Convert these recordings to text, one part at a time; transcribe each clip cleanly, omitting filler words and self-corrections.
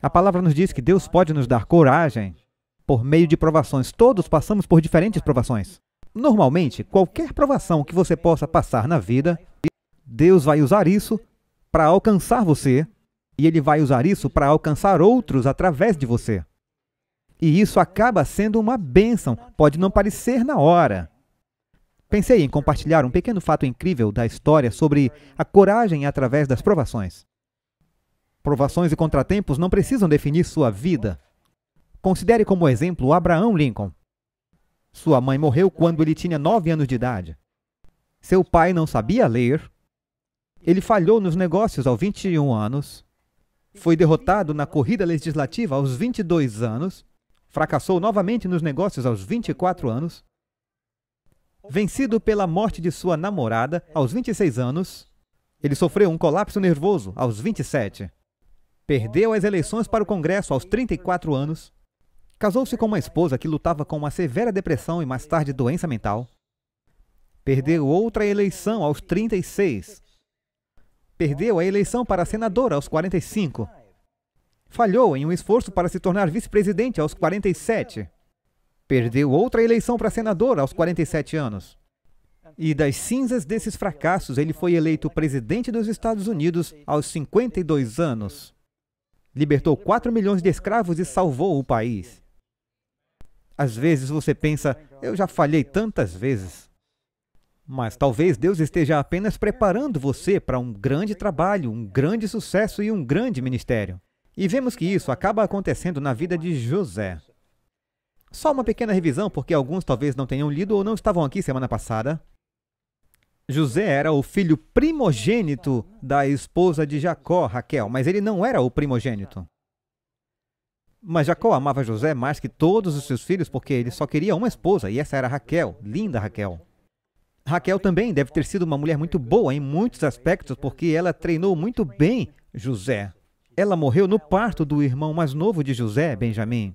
A palavra nos diz que Deus pode nos dar coragem por meio de provações. Todos passamos por diferentes provações. Normalmente, qualquer provação que você possa passar na vida, Deus vai usar isso para alcançar você e Ele vai usar isso para alcançar outros através de você. E isso acaba sendo uma bênção, pode não parecer na hora. Pensei em compartilhar um pequeno fato incrível da história sobre a coragem através das provações. Provações e contratempos não precisam definir sua vida. Considere como exemplo Abraham Lincoln. Sua mãe morreu quando ele tinha 9 anos de idade. Seu pai não sabia ler. Ele falhou nos negócios aos 21 anos. Foi derrotado na corrida legislativa aos 22 anos. Fracassou novamente nos negócios aos 24 anos. Vencido pela morte de sua namorada aos 26 anos. Ele sofreu um colapso nervoso aos 27. Perdeu as eleições para o Congresso aos 34 anos. Casou-se com uma esposa que lutava com uma severa depressão e mais tarde doença mental. Perdeu outra eleição aos 36. Perdeu a eleição para senador aos 45. Falhou em um esforço para se tornar vice-presidente aos 47. Perdeu outra eleição para senador aos 47 anos. E das cinzas desses fracassos, ele foi eleito presidente dos Estados Unidos aos 52 anos. Libertou 4 milhões de escravos e salvou o país. Às vezes você pensa, eu já falhei tantas vezes. Mas talvez Deus esteja apenas preparando você para um grande trabalho, um grande sucesso e um grande ministério. E vemos que isso acaba acontecendo na vida de José. Só uma pequena revisão, porque alguns talvez não tenham lido ou não estavam aqui semana passada. José era o filho primogênito da esposa de Jacó, Raquel, mas ele não era o primogênito. Mas Jacó amava José mais que todos os seus filhos porque ele só queria uma esposa, e essa era Raquel, linda Raquel. Raquel também deve ter sido uma mulher muito boa em muitos aspectos porque ela treinou muito bem José. Ela morreu no parto do irmão mais novo de José, Benjamim.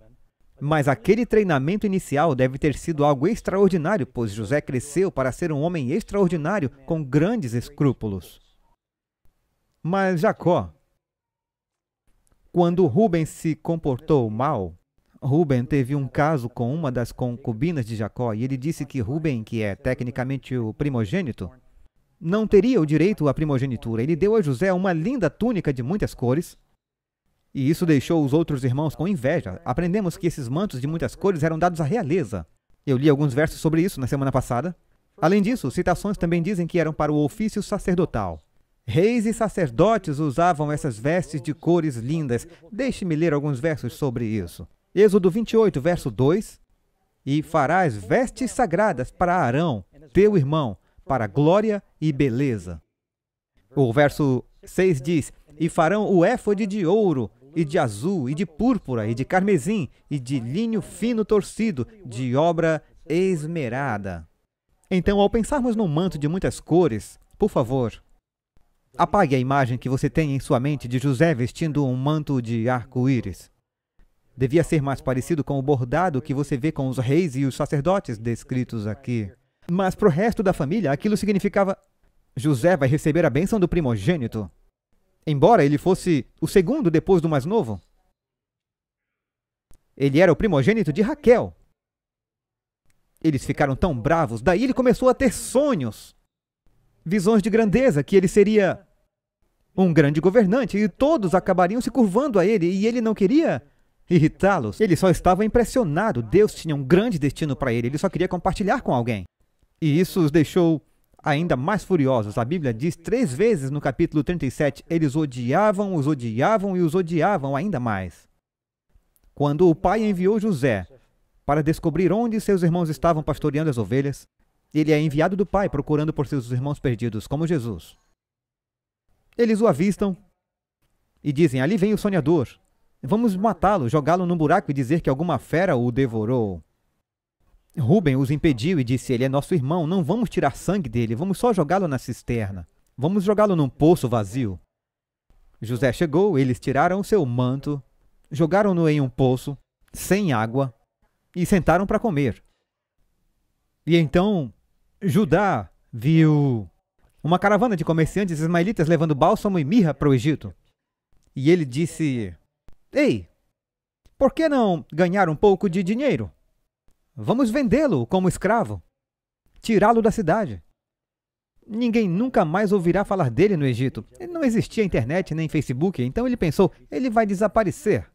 Mas aquele treinamento inicial deve ter sido algo extraordinário, pois José cresceu para ser um homem extraordinário com grandes escrúpulos. Mas Jacó, quando Rúben se comportou mal, Rúben teve um caso com uma das concubinas de Jacó e ele disse que Rúben, que é tecnicamente o primogênito, não teria o direito à primogenitura. Ele deu a José uma linda túnica de muitas cores. E isso deixou os outros irmãos com inveja. Aprendemos que esses mantos de muitas cores eram dados à realeza. Eu li alguns versos sobre isso na semana passada. Além disso, citações também dizem que eram para o ofício sacerdotal. Reis e sacerdotes usavam essas vestes de cores lindas. Deixe-me ler alguns versos sobre isso. Êxodo 28, verso 2. E farás vestes sagradas para Arão, teu irmão, para glória e beleza. O verso 6 diz, e farão o éfode de ouro, e de azul, e de púrpura, e de carmesim, e de linho fino torcido, de obra esmerada. Então, ao pensarmos num manto de muitas cores, por favor, apague a imagem que você tem em sua mente de José vestindo um manto de arco-íris. Devia ser mais parecido com o bordado que você vê com os reis e os sacerdotes descritos aqui. Mas para o resto da família, aquilo significava José vai receber a bênção do primogênito. Embora ele fosse o segundo depois do mais novo. Ele era o primogênito de Raquel. Eles ficaram tão bravos, daí ele começou a ter sonhos, visões de grandeza, que ele seria um grande governante e todos acabariam se curvando a ele e ele não queria irritá-los. Ele só estava impressionado. Deus tinha um grande destino para ele, ele só queria compartilhar com alguém. E isso os deixou ainda mais furiosos. A Bíblia diz 3 vezes no capítulo 37, eles odiavam e os odiavam ainda mais. Quando o pai enviou José para descobrir onde seus irmãos estavam pastoreando as ovelhas, ele é enviado do pai procurando por seus irmãos perdidos, como Jesus. Eles o avistam e dizem, ali vem o sonhador. Vamos matá-lo, jogá-lo num buraco e dizer que alguma fera o devorou. Rúben os impediu e disse, ele é nosso irmão, não vamos tirar sangue dele, vamos só jogá-lo na cisterna. Vamos jogá-lo num poço vazio. José chegou, eles tiraram seu manto, jogaram-no em um poço, sem água, e sentaram para comer. E então, Judá viu uma caravana de comerciantes ismaelitas levando bálsamo e mirra para o Egito. E ele disse, Ei, por que não ganhar um pouco de dinheiro? Vamos vendê-lo como escravo, tirá-lo da cidade. Ninguém nunca mais ouvirá falar dele no Egito. Não existia internet nem Facebook, então ele pensou, ele vai desaparecer.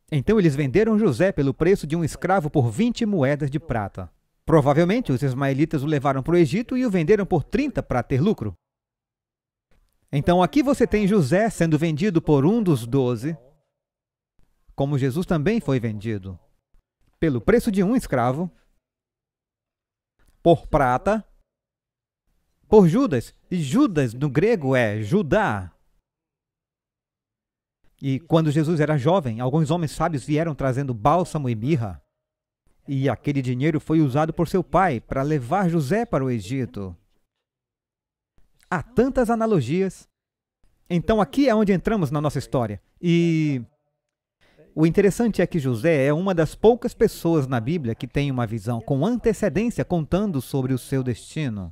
Então eles venderam José pelo preço de um escravo por 20 moedas de prata. Provavelmente os ismaelitas o levaram para o Egito e o venderam por 30 para ter lucro. Então aqui você tem José sendo vendido por um dos 12, como Jesus também foi vendido, pelo preço de um escravo, por prata, por Judas. E Judas no grego é Judá. E quando Jesus era jovem, alguns homens sábios vieram trazendo bálsamo e mirra. E aquele dinheiro foi usado por seu pai para levar José para o Egito. Há tantas analogias. Então aqui é onde entramos na nossa história. E o interessante é que José é uma das poucas pessoas na Bíblia que tem uma visão com antecedência contando sobre o seu destino.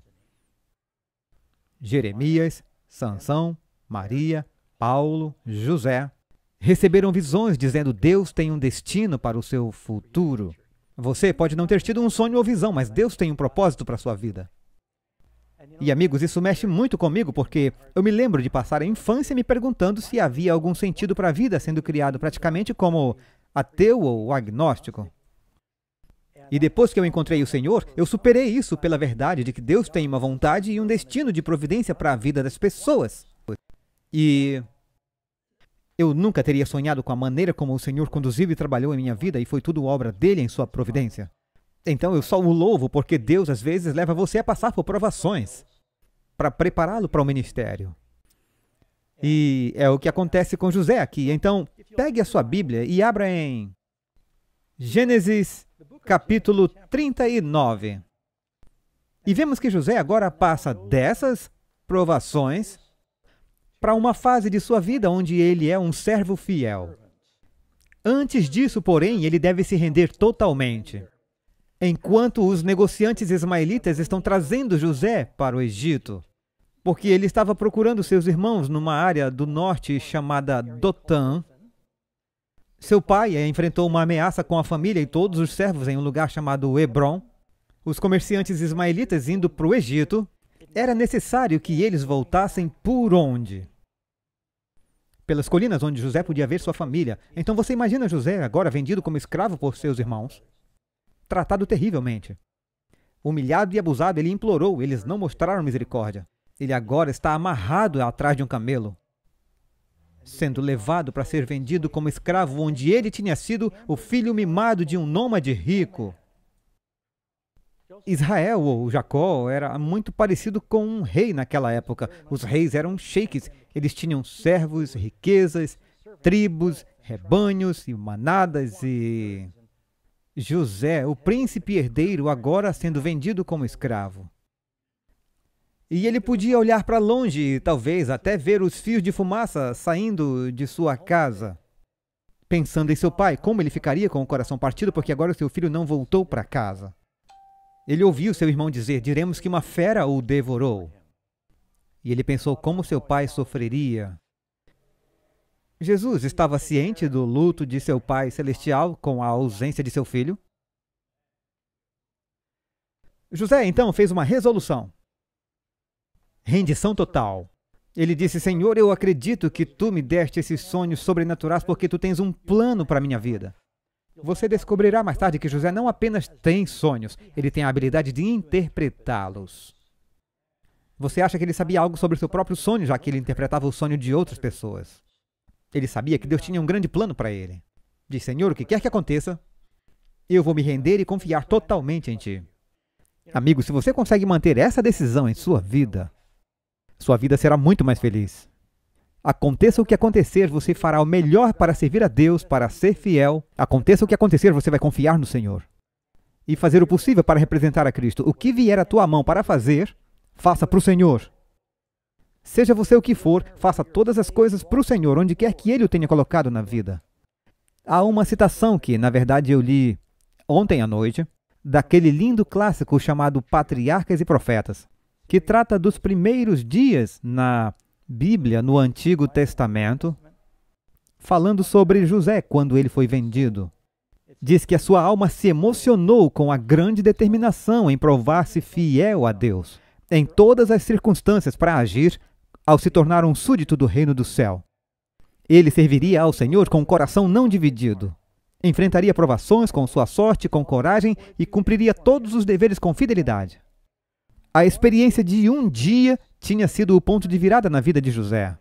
Jeremias, Sansão, Maria, Paulo, José receberam visões dizendo Deus tem um destino para o seu futuro. Você pode não ter tido um sonho ou visão, mas Deus tem um propósito para a sua vida. E amigos, isso mexe muito comigo porque eu me lembro de passar a infância me perguntando se havia algum sentido para a vida, sendo criado praticamente como ateu ou agnóstico. E depois que eu encontrei o Senhor, eu superei isso pela verdade de que Deus tem uma vontade e um destino de providência para a vida das pessoas. E eu nunca teria sonhado com a maneira como o Senhor conduziu e trabalhou em minha vida e foi tudo obra dele em sua providência. Então eu só o louvo porque Deus às vezes leva você a passar por provações para prepará-lo para o ministério. E é o que acontece com José aqui. Então, pegue a sua Bíblia e abra em Gênesis capítulo 39. E vemos que José agora passa dessas provações para uma fase de sua vida onde ele é um servo fiel. Antes disso, porém, ele deve se render totalmente. Enquanto os negociantes ismaelitas estão trazendo José para o Egito, porque ele estava procurando seus irmãos numa área do norte chamada Dotã. Seu pai enfrentou uma ameaça com a família e todos os servos em um lugar chamado Hebron. Os comerciantes ismaelitas indo para o Egito, era necessário que eles voltassem por onde? Pelas colinas onde José podia ver sua família. Então você imagina José agora vendido como escravo por seus irmãos, tratado terrivelmente. Humilhado e abusado, ele implorou, eles não mostraram misericórdia. Ele agora está amarrado atrás de um camelo, sendo levado para ser vendido como escravo, onde ele tinha sido o filho mimado de um nômade rico. Israel, ou Jacó, era muito parecido com um rei naquela época. Os reis eram sheiks, eles tinham servos, riquezas, tribos, rebanhos e manadas e... José, o príncipe herdeiro, agora sendo vendido como escravo. E ele podia olhar para longe e talvez até ver os fios de fumaça saindo de sua casa, pensando em seu pai, como ele ficaria com o coração partido porque agora o seu filho não voltou para casa. Ele ouviu seu irmão dizer, diremos que uma fera o devorou. E ele pensou como seu pai sofreria. Jesus estava ciente do luto de seu Pai Celestial com a ausência de seu filho. José, então, fez uma resolução. Rendição total. Ele disse, Senhor, eu acredito que tu me deste esses sonhos sobrenaturais porque tu tens um plano para a minha vida. Você descobrirá mais tarde que José não apenas tem sonhos, ele tem a habilidade de interpretá-los. Você acha que ele sabia algo sobre o seu próprio sonho, já que ele interpretava o sonho de outras pessoas? Ele sabia que Deus tinha um grande plano para ele. Diz, Senhor, o que quer que aconteça, eu vou me render e confiar totalmente em Ti. Amigo, se você consegue manter essa decisão em sua vida será muito mais feliz. Aconteça o que acontecer, você fará o melhor para servir a Deus, para ser fiel. Aconteça o que acontecer, você vai confiar no Senhor. E fazer o possível para representar a Cristo. O que vier à tua mão para fazer, faça para o Senhor. Seja você o que for, faça todas as coisas para o Senhor, onde quer que Ele o tenha colocado na vida. Há uma citação que, na verdade, eu li ontem à noite, daquele lindo clássico chamado Patriarcas e Profetas, que trata dos primeiros dias na Bíblia, no Antigo Testamento, falando sobre José quando ele foi vendido. Diz que a sua alma se emocionou com a grande determinação em provar-se fiel a Deus, em todas as circunstâncias para agir, ao se tornar um súdito do reino do céu. Ele serviria ao Senhor com um coração não dividido. Enfrentaria provações com sua sorte, com coragem e cumpriria todos os deveres com fidelidade. A experiência de um dia tinha sido o ponto de virada na vida de José.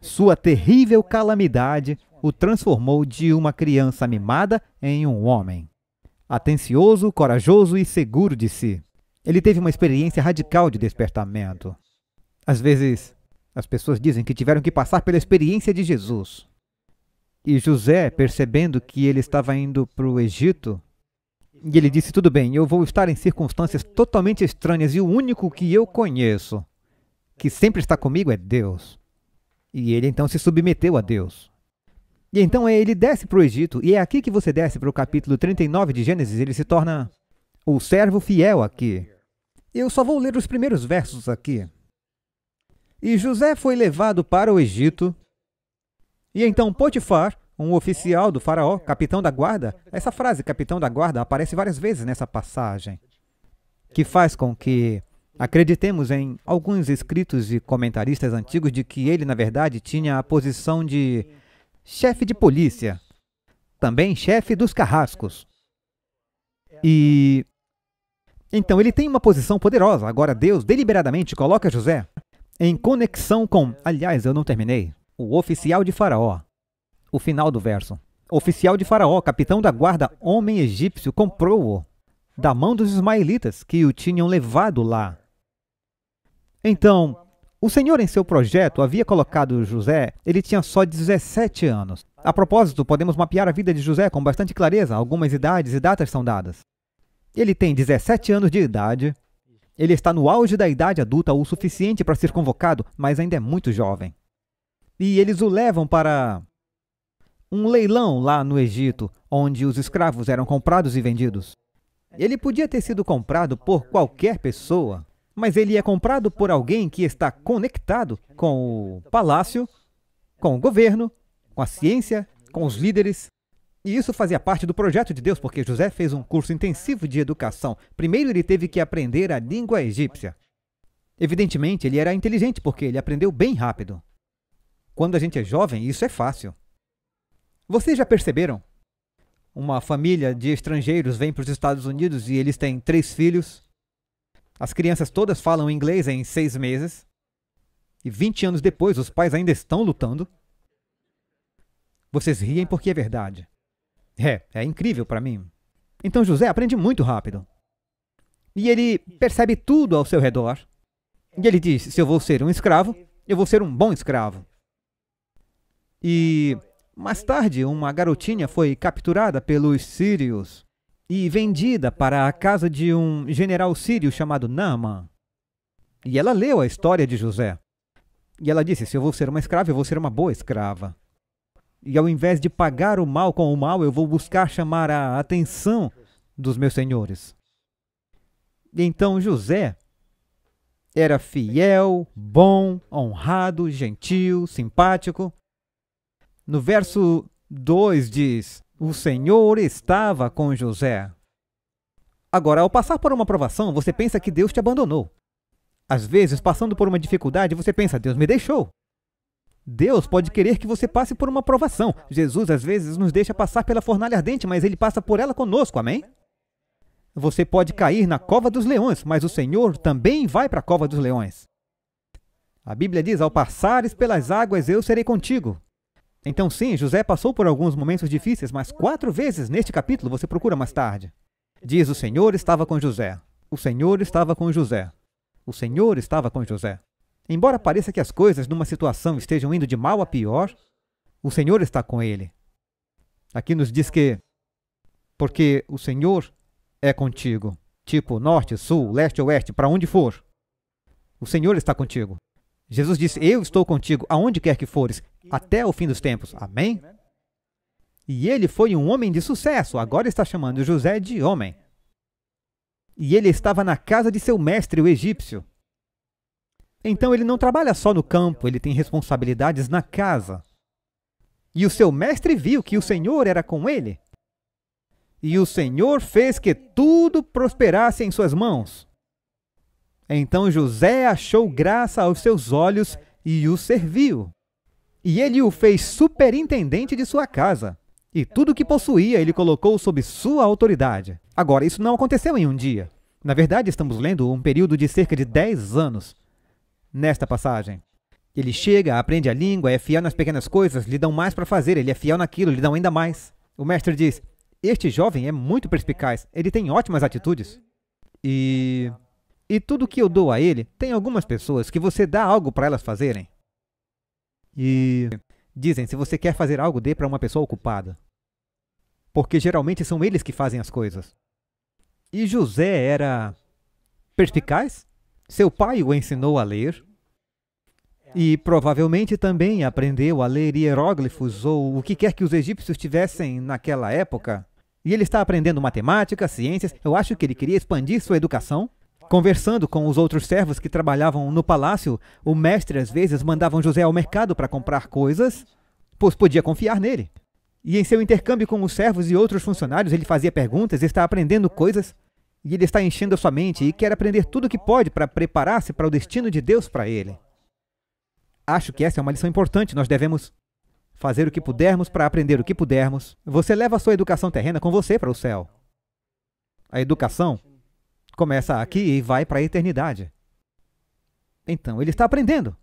Sua terrível calamidade o transformou de uma criança mimada em um homem. Atencioso, corajoso e seguro de si. Ele teve uma experiência radical de despertamento. Às vezes, as pessoas dizem que tiveram que passar pela experiência de Jesus. E José, percebendo que ele estava indo para o Egito, e ele disse, tudo bem, eu vou estar em circunstâncias totalmente estranhas e o único que eu conheço, que sempre está comigo, é Deus. E ele então se submeteu a Deus. E então ele desce para o Egito, e é aqui que você desce para o capítulo 39 de Gênesis, ele se torna o servo fiel aqui. Eu só vou ler os primeiros versos aqui. E José foi levado para o Egito, e então Potifar, um oficial do faraó, capitão da guarda, essa frase, capitão da guarda, aparece várias vezes nessa passagem, que faz com que acreditemos em alguns escritos e comentaristas antigos de que ele, na verdade, tinha a posição de chefe de polícia, também chefe dos carrascos. E então ele tem uma posição poderosa. Agora Deus deliberadamente coloca José em conexão com, aliás, eu não terminei, o oficial de Faraó. O final do verso. Oficial de Faraó, capitão da guarda, homem egípcio, comprou-o da mão dos ismaelitas que o tinham levado lá. Então, o Senhor em seu projeto havia colocado José, ele tinha só 17 anos. A propósito, podemos mapear a vida de José com bastante clareza, algumas idades e datas são dadas. Ele tem 17 anos de idade, ele está no auge da idade adulta o suficiente para ser convocado, mas ainda é muito jovem. E eles o levam para um leilão lá no Egito, onde os escravos eram comprados e vendidos. Ele podia ter sido comprado por qualquer pessoa, mas ele é comprado por alguém que está conectado com o palácio, com o governo, com a ciência, com os líderes. E isso fazia parte do projeto de Deus, porque José fez um curso intensivo de educação. Primeiro ele teve que aprender a língua egípcia. Evidentemente, ele era inteligente, porque ele aprendeu bem rápido. Quando a gente é jovem, isso é fácil. Vocês já perceberam? Uma família de estrangeiros vem para os Estados Unidos e eles têm 3 filhos. As crianças todas falam inglês em 6 meses. E 20 anos depois, os pais ainda estão lutando. Vocês riem porque é verdade. É incrível para mim. Então José aprende muito rápido. E ele percebe tudo ao seu redor. E ele diz, se eu vou ser um escravo, eu vou ser um bom escravo. E mais tarde, uma garotinha foi capturada pelos sírios e vendida para a casa de um general sírio chamado Naaman. E ela leu a história de José. E ela disse, se eu vou ser uma escrava, eu vou ser uma boa escrava. E ao invés de pagar o mal com o mal, eu vou buscar chamar a atenção dos meus senhores. E então José era fiel, bom, honrado, gentil, simpático. No verso 2 diz, o Senhor estava com José. Agora, ao passar por uma provação, você pensa que Deus te abandonou. Às vezes, passando por uma dificuldade, você pensa, Deus me deixou. Deus pode querer que você passe por uma provação. Jesus, às vezes, nos deixa passar pela fornalha ardente, mas Ele passa por ela conosco, amém? Você pode cair na cova dos leões, mas o Senhor também vai para a cova dos leões. A Bíblia diz, ao passares pelas águas, eu serei contigo. Então sim, José passou por alguns momentos difíceis, mas 4 vezes neste capítulo, você procura mais tarde. Diz, o Senhor estava com José. O Senhor estava com José. O Senhor estava com José. Embora pareça que as coisas numa situação estejam indo de mal a pior, o Senhor está com ele. Aqui nos diz que, porque o Senhor é contigo, tipo norte, sul, leste, oeste, para onde for, o Senhor está contigo. Jesus disse, eu estou contigo aonde quer que fores, até o fim dos tempos. Amém? E ele foi um homem de sucesso, agora está chamando José de homem. E ele estava na casa de seu mestre, o egípcio. Então ele não trabalha só no campo, ele tem responsabilidades na casa. E o seu mestre viu que o Senhor era com ele. E o Senhor fez que tudo prosperasse em suas mãos. Então José achou graça aos seus olhos e o serviu. E ele o fez superintendente de sua casa. E tudo o que possuía ele colocou sob sua autoridade. Agora, isso não aconteceu em um dia. Na verdade, estamos lendo um período de cerca de 10 anos nesta passagem. Ele chega, aprende a língua, é fiel nas pequenas coisas, lhe dão mais para fazer, ele é fiel naquilo, lhe dão ainda mais. O mestre diz, este jovem é muito perspicaz, ele tem ótimas atitudes. E tudo que eu dou a ele, tem algumas pessoas que você dá algo para elas fazerem. E dizem, se você quer fazer algo, dê para uma pessoa ocupada. Porque geralmente são eles que fazem as coisas. E José era perspicaz? Seu pai o ensinou a ler. E provavelmente também aprendeu a ler hieróglifos ou o que quer que os egípcios tivessem naquela época. E ele está aprendendo matemática, ciências. Eu acho que ele queria expandir sua educação. Conversando com os outros servos que trabalhavam no palácio, o mestre às vezes mandava José ao mercado para comprar coisas, pois podia confiar nele. E em seu intercâmbio com os servos e outros funcionários, ele fazia perguntas, está aprendendo coisas, e ele está enchendo a sua mente e quer aprender tudo o que pode para preparar-se para o destino de Deus para ele. Acho que essa é uma lição importante, nós devemos fazer o que pudermos para aprender o que pudermos. Você leva a sua educação terrena com você para o céu. A educação começa aqui e vai para a eternidade. Então, ele está aprendendo.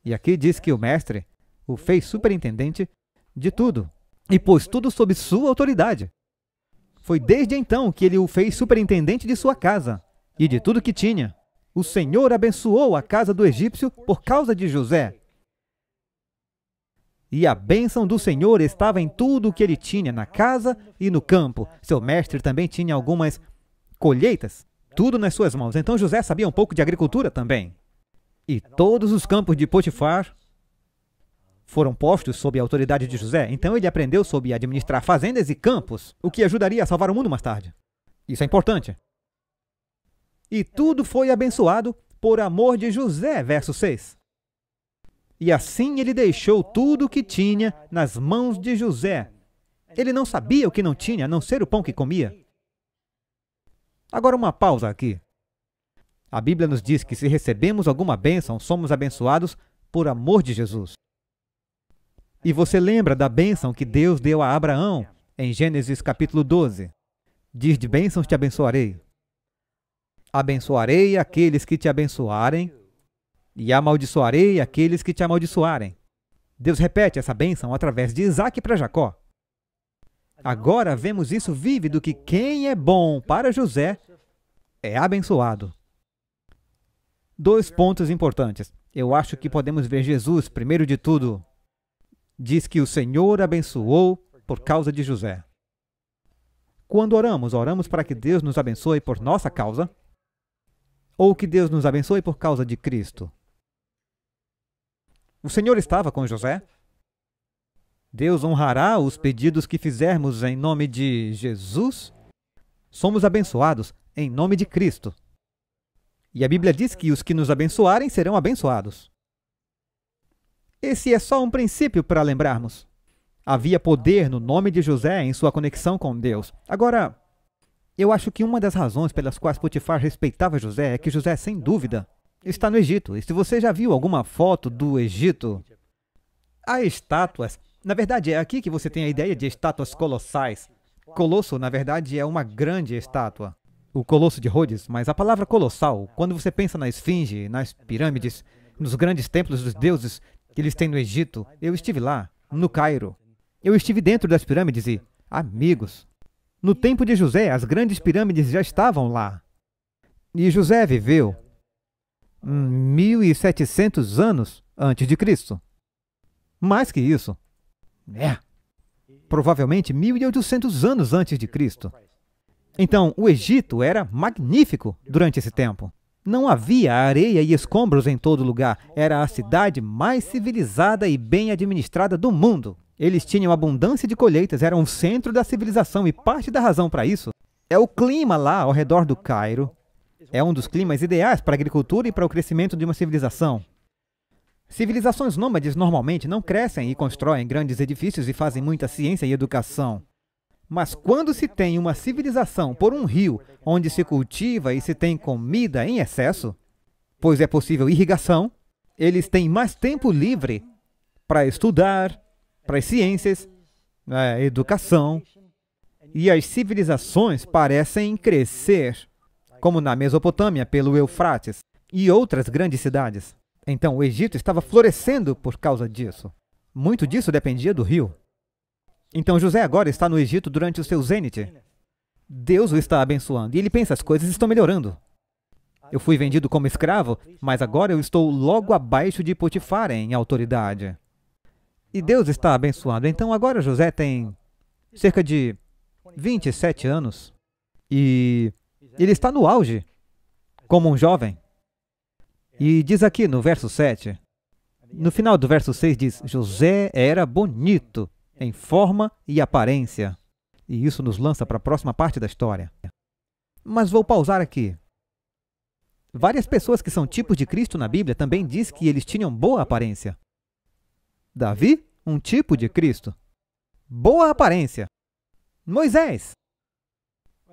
E aqui diz que o mestre o fez superintendente de tudo e pôs tudo sob sua autoridade. Foi desde então que ele o fez superintendente de sua casa e de tudo que tinha. O Senhor abençoou a casa do egípcio por causa de José. E a bênção do Senhor estava em tudo o que ele tinha, na casa e no campo. Seu mestre também tinha algumas colheitas, tudo nas suas mãos. Então José sabia um pouco de agricultura também. E todos os campos de Potifar foram postos sob a autoridade de José. Então ele aprendeu sobre administrar fazendas e campos, o que ajudaria a salvar o mundo mais tarde. Isso é importante. E tudo foi abençoado por amor de José, verso 6. E assim ele deixou tudo o que tinha nas mãos de José. Ele não sabia o que não tinha, a não ser o pão que comia. Agora uma pausa aqui. A Bíblia nos diz que se recebemos alguma bênção, somos abençoados por amor de Jesus. E você lembra da bênção que Deus deu a Abraão em Gênesis capítulo 12. Diz, de bênçãos te abençoarei. Abençoarei aqueles que te abençoarem e amaldiçoarei aqueles que te amaldiçoarem. Deus repete essa bênção através de Isaac para Jacó. Agora vemos isso vívido, que quem é bom para José é abençoado. 2 pontos importantes. Eu acho que podemos ver Jesus, primeiro de tudo, diz que o Senhor abençoou por causa de José. Quando oramos para que Deus nos abençoe por nossa causa, ou que Deus nos abençoe por causa de Cristo. O Senhor estava com José. Deus honrará os pedidos que fizermos em nome de Jesus. Somos abençoados em nome de Cristo. E a Bíblia diz que os que nos abençoarem serão abençoados. Esse é só um princípio para lembrarmos. Havia poder no nome de José em sua conexão com Deus. Agora, eu acho que uma das razões pelas quais Potifar respeitava José é que José, sem dúvida, está no Egito. E se você já viu alguma foto do Egito, há estátuas. Na verdade, é aqui que você tem a ideia de estátuas colossais. Colosso, na verdade, é uma grande estátua. O Colosso de Rhodes, mas a palavra colossal, quando você pensa na esfinge, nas pirâmides, nos grandes templos dos deuses que eles têm no Egito, eu estive lá, no Cairo. Eu estive dentro das pirâmides e, amigos, no tempo de José, as grandes pirâmides já estavam lá. E José viveu 1.700 anos antes de Cristo. Mais que isso. Provavelmente 1.800 anos antes de Cristo. Então, o Egito era magnífico durante esse tempo. Não havia areia e escombros em todo lugar. Era a cidade mais civilizada e bem administrada do mundo. Eles tinham abundância de colheitas, eram o centro da civilização, e parte da razão para isso é o clima lá ao redor do Cairo. É um dos climas ideais para a agricultura e para o crescimento de uma civilização. Civilizações nômades normalmente não crescem e constroem grandes edifícios e fazem muita ciência e educação. Mas quando se tem uma civilização por um rio, onde se cultiva e se tem comida em excesso, pois é possível irrigação, eles têm mais tempo livre para estudar, para as ciências, a educação, e as civilizações parecem crescer, como na Mesopotâmia, pelo Eufrates, e outras grandes cidades. Então, o Egito estava florescendo por causa disso. Muito disso dependia do rio. Então, José agora está no Egito durante o seu zênite. Deus o está abençoando, e ele pensa, as coisas estão melhorando. Eu fui vendido como escravo, mas agora eu estou logo abaixo de Potifar em autoridade. E Deus está abençoando. Então, agora José tem cerca de 27 anos, e ele está no auge, como um jovem. E diz aqui no verso 7, no final do verso 6 diz, José era bonito em forma e aparência. E isso nos lança para a próxima parte da história. Mas vou pausar aqui. Várias pessoas que são tipos de Cristo na Bíblia também diz que eles tinham boa aparência. Davi, um tipo de Cristo. Boa aparência. Moisés.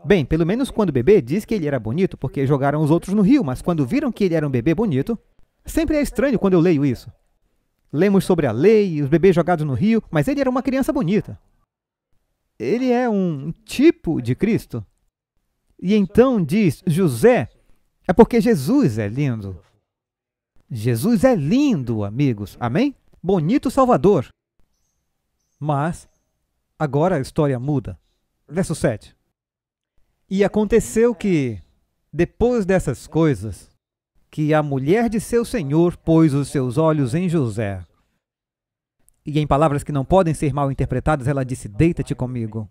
Bem, pelo menos quando bebê, diz que ele era bonito porque jogaram os outros no rio, mas quando viram que ele era um bebê bonito, sempre é estranho quando eu leio isso. Lemos sobre a lei e os bebês jogados no rio, mas ele era uma criança bonita. Ele é um tipo de Cristo. E então diz, José, é porque Jesus é lindo. Jesus é lindo, amigos. Amém? Bonito Salvador. Mas, agora a história muda. Verso 7. E aconteceu que, depois dessas coisas, que a mulher de seu senhor pôs os seus olhos em José. E em palavras que não podem ser mal interpretadas, ela disse, deita-te comigo.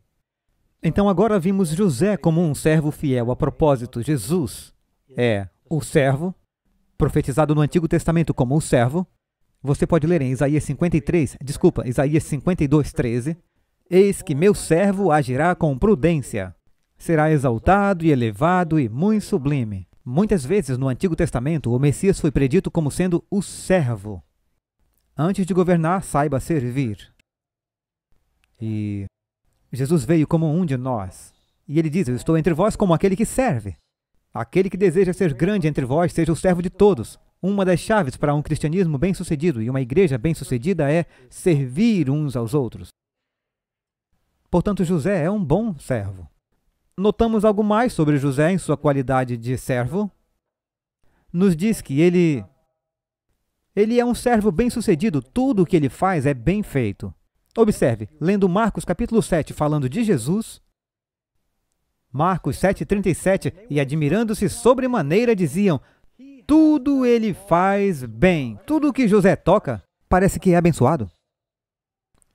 Então agora vimos José como um servo fiel. A propósito, Jesus é o servo, profetizado no Antigo Testamento como o servo. Você pode ler em Isaías 52, 13. Eis que meu servo agirá com prudência. Será exaltado e elevado e muito sublime. Muitas vezes no Antigo Testamento, o Messias foi predito como sendo o servo. Antes de governar, saiba servir. E Jesus veio como um de nós. E ele diz, eu estou entre vós como aquele que serve. Aquele que deseja ser grande entre vós, seja o servo de todos. Uma das chaves para um cristianismo bem-sucedido e uma igreja bem-sucedida é servir uns aos outros. Portanto, José é um bom servo. Notamos algo mais sobre José em sua qualidade de servo. Nos diz que ele é um servo bem-sucedido, tudo o que ele faz é bem feito. Observe, lendo Marcos capítulo 7, falando de Jesus, Marcos 7:37, e admirando-se sobremaneira diziam, tudo ele faz bem. Tudo o que José toca parece que é abençoado.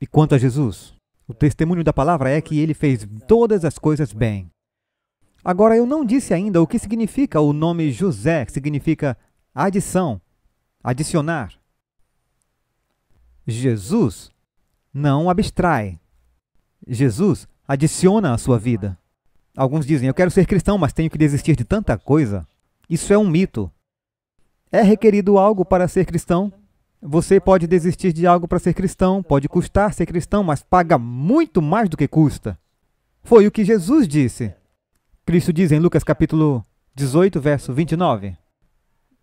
E quanto a Jesus, o testemunho da palavra é que ele fez todas as coisas bem. Agora, eu não disse ainda o que significa o nome José, que significa adição, adicionar. Jesus não abstrai. Jesus adiciona à sua vida. Alguns dizem, eu quero ser cristão, mas tenho que desistir de tanta coisa. Isso é um mito. É requerido algo para ser cristão? Você pode desistir de algo para ser cristão, pode custar ser cristão, mas paga muito mais do que custa. Foi o que Jesus disse. Cristo diz em Lucas capítulo 18, verso 29.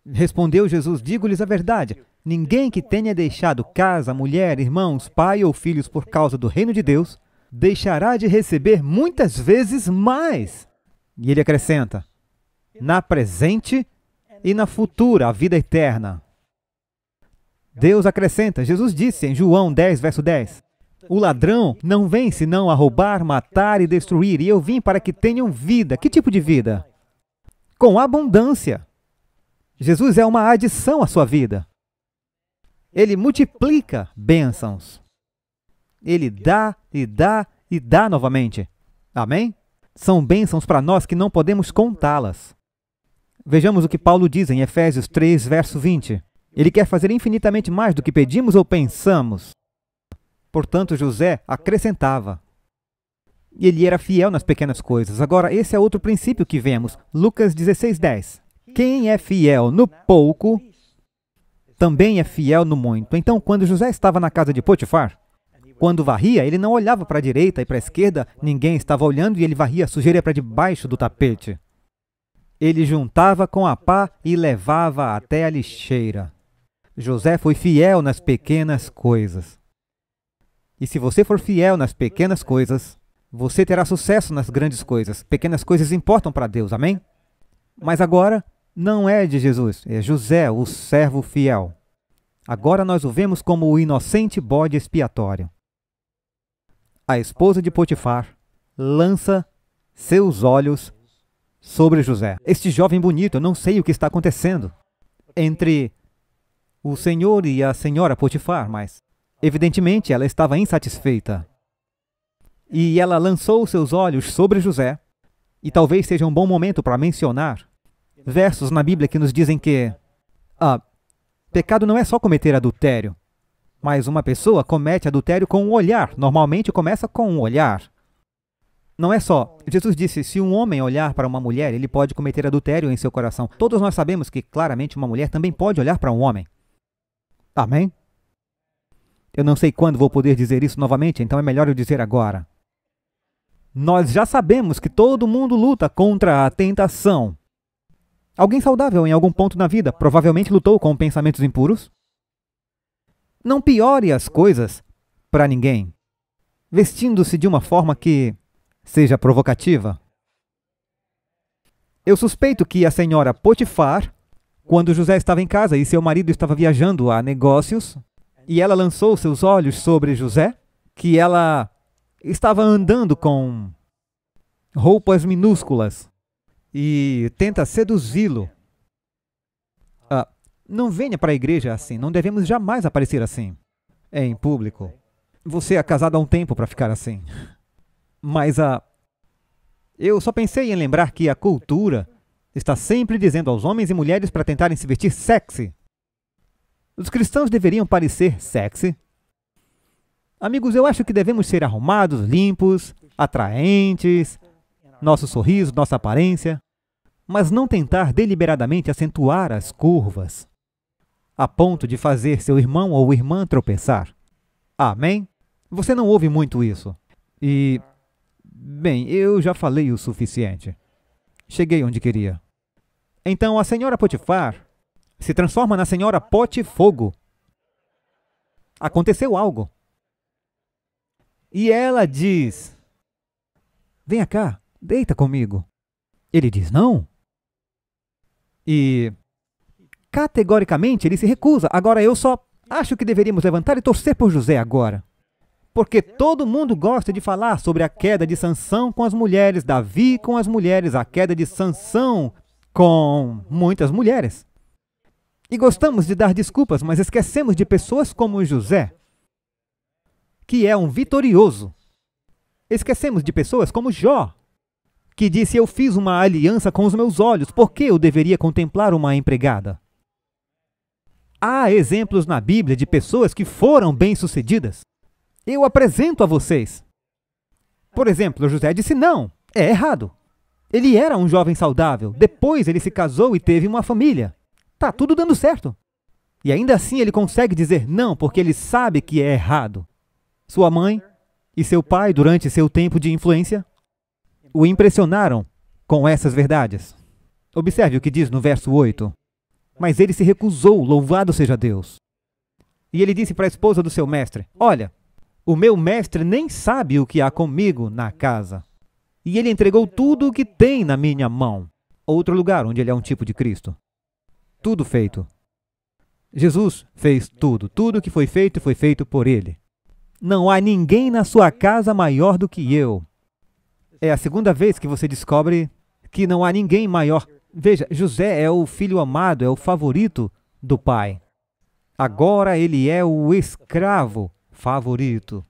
Respondeu Jesus, digo-lhes a verdade, ninguém que tenha deixado casa, mulher, irmãos, pai ou filhos por causa do reino de Deus, deixará de receber muitas vezes mais. E ele acrescenta, na presente e na futura, a vida eterna. Deus acrescenta, Jesus disse em João 10, verso 10, o ladrão não vem senão a roubar, matar e destruir, e eu vim para que tenham vida. Que tipo de vida? Com abundância. Jesus é uma adição à sua vida. Ele multiplica bênçãos. Ele dá e dá e dá novamente. Amém? São bênçãos para nós que não podemos contá-las. Vejamos o que Paulo diz em Efésios 3, verso 20. Ele quer fazer infinitamente mais do que pedimos ou pensamos. Portanto, José acrescentava. E ele era fiel nas pequenas coisas. Agora, esse é outro princípio que vemos. Lucas 16, 10. Quem é fiel no pouco, também é fiel no muito. Então, quando José estava na casa de Potifar, quando varria, ele não olhava para a direita e para a esquerda, ninguém estava olhando e ele varria a sujeira para debaixo do tapete. Ele juntava com a pá e levava até a lixeira. José foi fiel nas pequenas coisas. E se você for fiel nas pequenas coisas, você terá sucesso nas grandes coisas. Pequenas coisas importam para Deus, amém? Mas agora não é de Jesus, é José, o servo fiel. Agora nós o vemos como o inocente bode expiatório. A esposa de Potifar lança seus olhos sobre José. Este jovem bonito, eu não sei o que está acontecendo entre o senhor e a senhora Potifar, mas evidentemente ela estava insatisfeita. E ela lançou seus olhos sobre José, e talvez seja um bom momento para mencionar versos na Bíblia que nos dizem que pecado não é só cometer adultério, mas uma pessoa comete adultério com um olhar. Normalmente começa com um olhar. Não é só. Jesus disse, se um homem olhar para uma mulher, ele pode cometer adultério em seu coração. Todos nós sabemos que claramente uma mulher também pode olhar para um homem. Amém? Eu não sei quando vou poder dizer isso novamente, então é melhor eu dizer agora. Nós já sabemos que todo mundo luta contra a tentação. Alguém saudável em algum ponto na vida provavelmente lutou com pensamentos impuros? Não piore as coisas para ninguém, vestindo-se de uma forma que seja provocativa. Eu suspeito que a senhora Potifar, quando José estava em casa e seu marido estava viajando a negócios, e ela lançou seus olhos sobre José, que ela estava andando com roupas minúsculas e tenta seduzi-lo. Não venha para a igreja assim, não devemos jamais aparecer assim, em público. Você é casado há um tempo para ficar assim. Mas eu só pensei em lembrar que a cultura está sempre dizendo aos homens e mulheres para tentarem se vestir sexy. Os cristãos deveriam parecer sexy. Amigos, eu acho que devemos ser arrumados, limpos, atraentes, nosso sorriso, nossa aparência, mas não tentar deliberadamente acentuar as curvas, a ponto de fazer seu irmão ou irmã tropeçar. Amém? Você não ouve muito isso. E, bem, eu já falei o suficiente. Cheguei onde queria. Então a senhora Potifar se transforma na senhora Potifogo. Aconteceu algo. E ela diz, venha cá, deita comigo. Ele diz, não. E, categoricamente, ele se recusa. Agora, eu só acho que deveríamos levantar e torcer por José agora. Porque todo mundo gosta de falar sobre a queda de Sansão com as mulheres, Davi com as mulheres, a queda de Sansão com muitas mulheres. E gostamos de dar desculpas, mas esquecemos de pessoas como José, que é um vitorioso. Esquecemos de pessoas como Jó, que disse, eu fiz uma aliança com os meus olhos, por que eu deveria contemplar uma empregada? Há exemplos na Bíblia de pessoas que foram bem-sucedidas. Eu apresento a vocês. Por exemplo, José disse, não, é errado. Ele era um jovem saudável, depois ele se casou e teve uma família. Tá tudo dando certo. E ainda assim ele consegue dizer não, porque ele sabe que é errado. Sua mãe e seu pai, durante seu tempo de influência, o impressionaram com essas verdades. Observe o que diz no verso 8. Mas ele se recusou, louvado seja Deus. E ele disse para a esposa do seu mestre, olha, o meu mestre nem sabe o que há comigo na casa. E ele entregou tudo o que tem na minha mão. Outro lugar onde ele é um tipo de Cristo. Tudo feito. Jesus fez tudo. Tudo que foi feito por ele. Não há ninguém na sua casa maior do que eu. É a segunda vez que você descobre que não há ninguém maior. Veja, José é o filho amado, é o favorito do pai. Agora ele é o escravo favorito.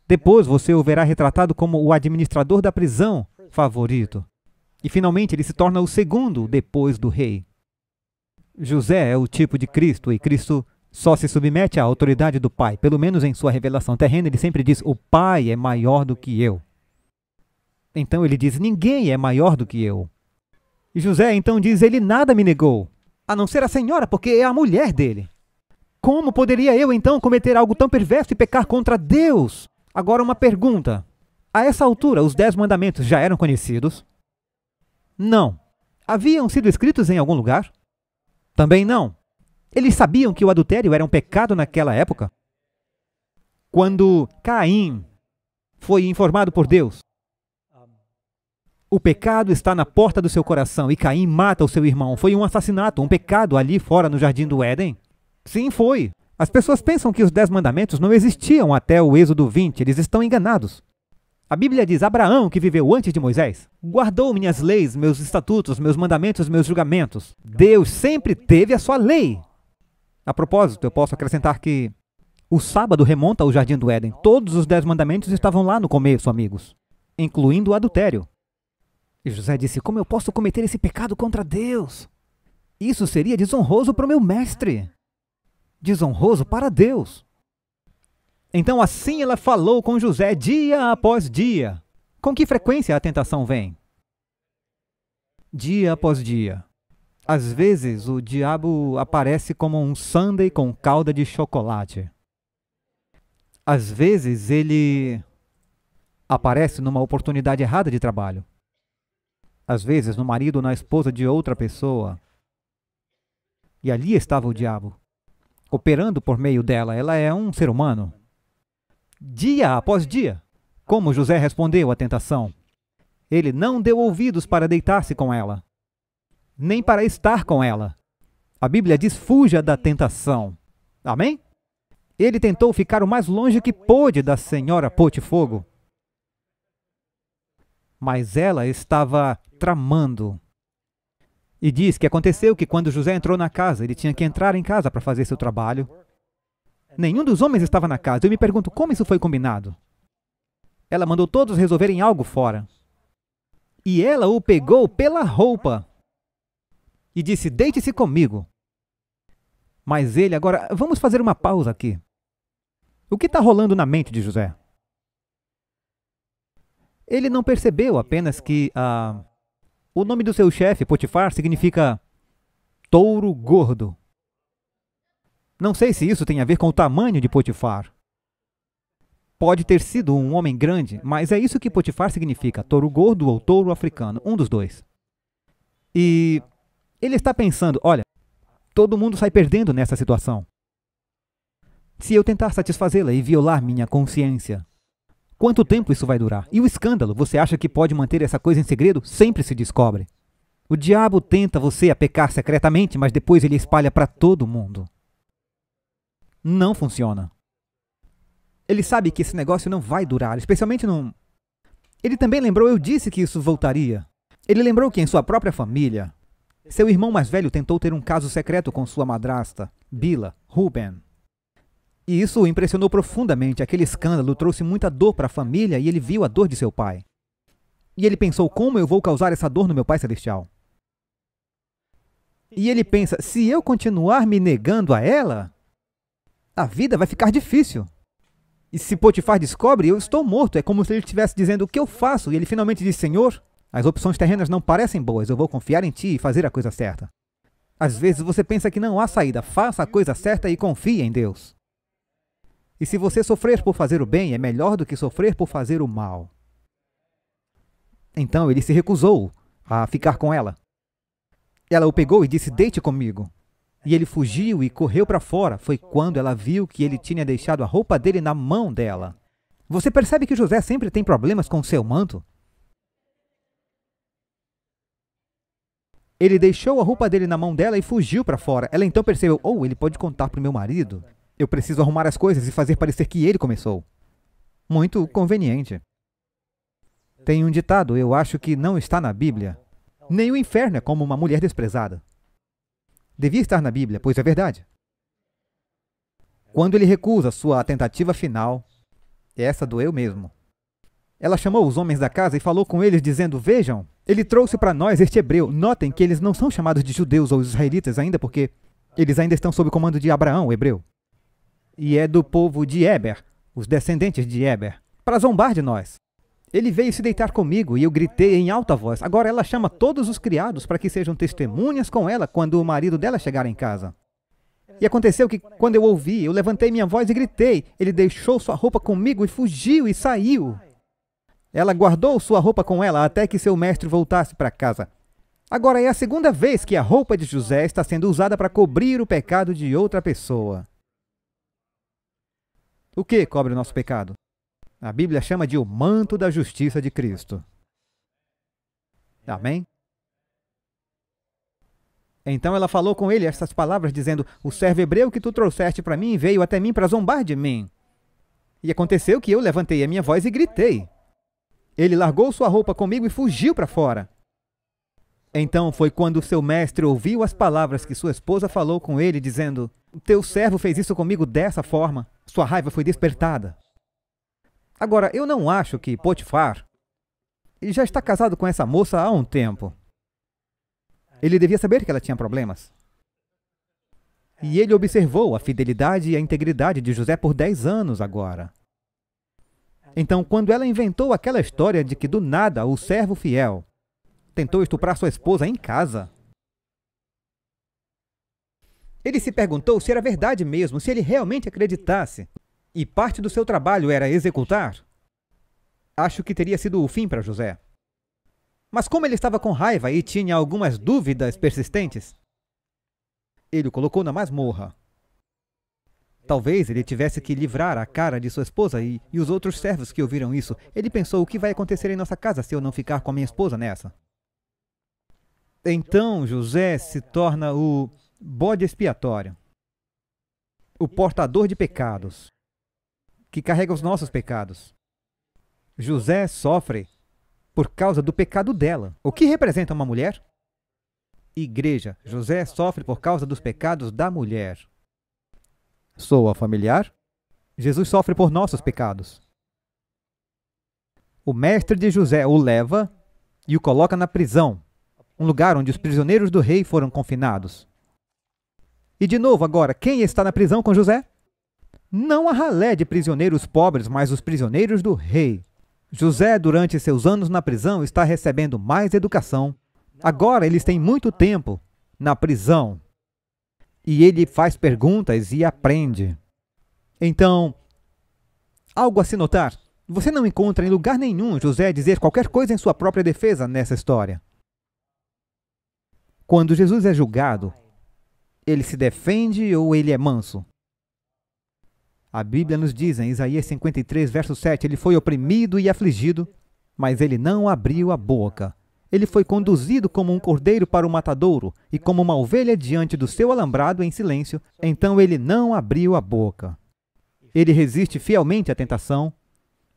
Depois você o verá retratado como o administrador da prisão favorito. E finalmente ele se torna o segundo depois do rei. José é o tipo de Cristo, e Cristo só se submete à autoridade do Pai. Pelo menos em sua revelação terrena, ele sempre diz, o Pai é maior do que eu. Então ele diz, ninguém é maior do que eu. E José então diz, ele nada me negou, a não ser a senhora, porque é a mulher dele. Como poderia eu, então, cometer algo tão perverso e pecar contra Deus? Agora uma pergunta. A essa altura, os 10 mandamentos já eram conhecidos? Não. Haviam sido escritos em algum lugar? Também não. Eles sabiam que o adultério era um pecado naquela época? Quando Caim foi informado por Deus, o pecado está na porta do seu coração e Caim mata o seu irmão. Foi um assassinato, um pecado ali fora no jardim do Éden? Sim, foi. As pessoas pensam que os 10 mandamentos não existiam até o Êxodo 20. Eles estão enganados. A Bíblia diz: Abraão, que viveu antes de Moisés, guardou minhas leis, meus estatutos, meus mandamentos, meus julgamentos. Deus sempre teve a sua lei. A propósito, eu posso acrescentar que o sábado remonta ao jardim do Éden. Todos os 10 mandamentos estavam lá no começo, amigos, incluindo o adultério. E José disse: como eu posso cometer esse pecado contra Deus? Isso seria desonroso para o meu mestre. Desonroso para Deus. Então assim ela falou com José dia após dia. Com que frequência a tentação vem? Dia após dia. Às vezes o diabo aparece como um sundae com calda de chocolate. Às vezes ele aparece numa oportunidade errada de trabalho. Às vezes no marido ou na esposa de outra pessoa. E ali estava o diabo, operando por meio dela. Ela é um ser humano. Dia após dia. Como José respondeu à tentação? Ele não deu ouvidos para deitar-se com ela, nem para estar com ela. A Bíblia diz: fuja da tentação. Amém? Ele tentou ficar o mais longe que pôde da senhora Potifogo. Mas ela estava tramando. E diz que aconteceu que quando José entrou na casa, ele tinha que entrar em casa para fazer seu trabalho. Nenhum dos homens estava na casa. Eu me pergunto, como isso foi combinado? Ela mandou todos resolverem algo fora. E ela o pegou pela roupa e disse: deite-se comigo. Mas ele agora... Vamos fazer uma pausa aqui. O que está rolando na mente de José? Ele não percebeu apenas que o nome do seu chefe, Potifar, significa touro gordo. Não sei se isso tem a ver com o tamanho de Potifar. Pode ter sido um homem grande, mas é isso que Potifar significa, touro gordo ou touro africano, um dos dois. E ele está pensando: olha, todo mundo sai perdendo nessa situação. Se eu tentar satisfazê-la e violar minha consciência, quanto tempo isso vai durar? E o escândalo, você acha que pode manter essa coisa em segredo? Sempre se descobre. O diabo tenta você a pecar secretamente, mas depois ele espalha para todo mundo. Não funciona. Ele sabe que esse negócio não vai durar, especialmente num... Ele também lembrou, eu disse que isso voltaria. Ele lembrou que em sua própria família, seu irmão mais velho tentou ter um caso secreto com sua madrasta, Bila, Ruben. E isso o impressionou profundamente. Aquele escândalo trouxe muita dor para a família e ele viu a dor de seu pai. E ele pensou: como eu vou causar essa dor no meu Pai Celestial? E ele pensa: se eu continuar me negando a ela, a vida vai ficar difícil. E se Potifar descobre, eu estou morto. É como se ele estivesse dizendo: o que eu faço? E ele finalmente diz: Senhor, as opções terrenas não parecem boas. Eu vou confiar em Ti e fazer a coisa certa. Às vezes você pensa que não há saída. Faça a coisa certa e confie em Deus. E se você sofrer por fazer o bem, é melhor do que sofrer por fazer o mal. Então ele se recusou a ficar com ela. Ela o pegou e disse: deite comigo. E ele fugiu e correu para fora. Foi quando ela viu que ele tinha deixado a roupa dele na mão dela. Você percebe que José sempre tem problemas com seu manto? Ele deixou a roupa dele na mão dela e fugiu para fora. Ela então percebeu: oh, ele pode contar para o meu marido. Eu preciso arrumar as coisas e fazer parecer que ele começou. Muito conveniente. Tem um ditado, eu acho que não está na Bíblia. Nem o inferno é como uma mulher desprezada. Devia estar na Bíblia, pois é verdade. Quando ele recusa sua tentativa final, essa doeu mesmo. Ela chamou os homens da casa e falou com eles, dizendo: vejam, ele trouxe para nós este hebreu. Notem que eles não são chamados de judeus ou israelitas ainda, porque eles ainda estão sob o comando de Abraão, o hebreu. E é do povo de Éber, os descendentes de Éber, para zombar de nós. Ele veio se deitar comigo e eu gritei em alta voz. Agora ela chama todos os criados para que sejam testemunhas com ela quando o marido dela chegar em casa. E aconteceu que, quando eu ouvi, eu levantei minha voz e gritei. Ele deixou sua roupa comigo e fugiu e saiu. Ela guardou sua roupa com ela até que seu mestre voltasse para casa. Agora é a segunda vez que a roupa de José está sendo usada para cobrir o pecado de outra pessoa. O que cobre o nosso pecado? A Bíblia chama de o manto da justiça de Cristo. Amém? Então ela falou com ele estas palavras, dizendo: o servo hebreu que tu trouxeste para mim veio até mim para zombar de mim. E aconteceu que eu levantei a minha voz e gritei. Ele largou sua roupa comigo e fugiu para fora. Então foi quando seu mestre ouviu as palavras que sua esposa falou com ele, dizendo: teu servo fez isso comigo dessa forma. Sua raiva foi despertada. Agora, eu não acho que Potifar já está casado com essa moça há um tempo. Ele devia saber que ela tinha problemas. E ele observou a fidelidade e a integridade de José por 10 anos agora. Então, quando ela inventou aquela história de que do nada o servo fiel tentou estuprar sua esposa em casa, ele se perguntou se era verdade mesmo, se ele realmente acreditasse. E parte do seu trabalho era executar. Acho que teria sido o fim para José. Mas como ele estava com raiva e tinha algumas dúvidas persistentes, ele o colocou na masmorra. Talvez ele tivesse que livrar a cara de sua esposa e os outros servos que ouviram isso. Ele pensou: o que vai acontecer em nossa casa se eu não ficar com a minha esposa nessa? Então José se torna o bode expiatório, o portador de pecados, que carrega os nossos pecados. José sofre por causa do pecado dela. O que representa uma mulher? Igreja. José sofre por causa dos pecados da mulher. Soa familiar? Jesus sofre por nossos pecados. O mestre de José o leva e o coloca na prisão, um lugar onde os prisioneiros do rei foram confinados. E de novo agora, quem está na prisão com José? Não a ralé de prisioneiros pobres, mas os prisioneiros do rei. José, durante seus anos na prisão, está recebendo mais educação. Agora eles têm muito tempo na prisão. E ele faz perguntas e aprende. Então, algo a se notar. Você não encontra em lugar nenhum José dizer qualquer coisa em sua própria defesa nessa história. Quando Jesus é julgado, ele se defende ou ele é manso? A Bíblia nos diz em Isaías 53, verso 7, ele foi oprimido e afligido, mas ele não abriu a boca. Ele foi conduzido como um cordeiro para o matadouro e como uma ovelha diante do seu alambrado em silêncio, então ele não abriu a boca. Ele resiste fielmente à tentação,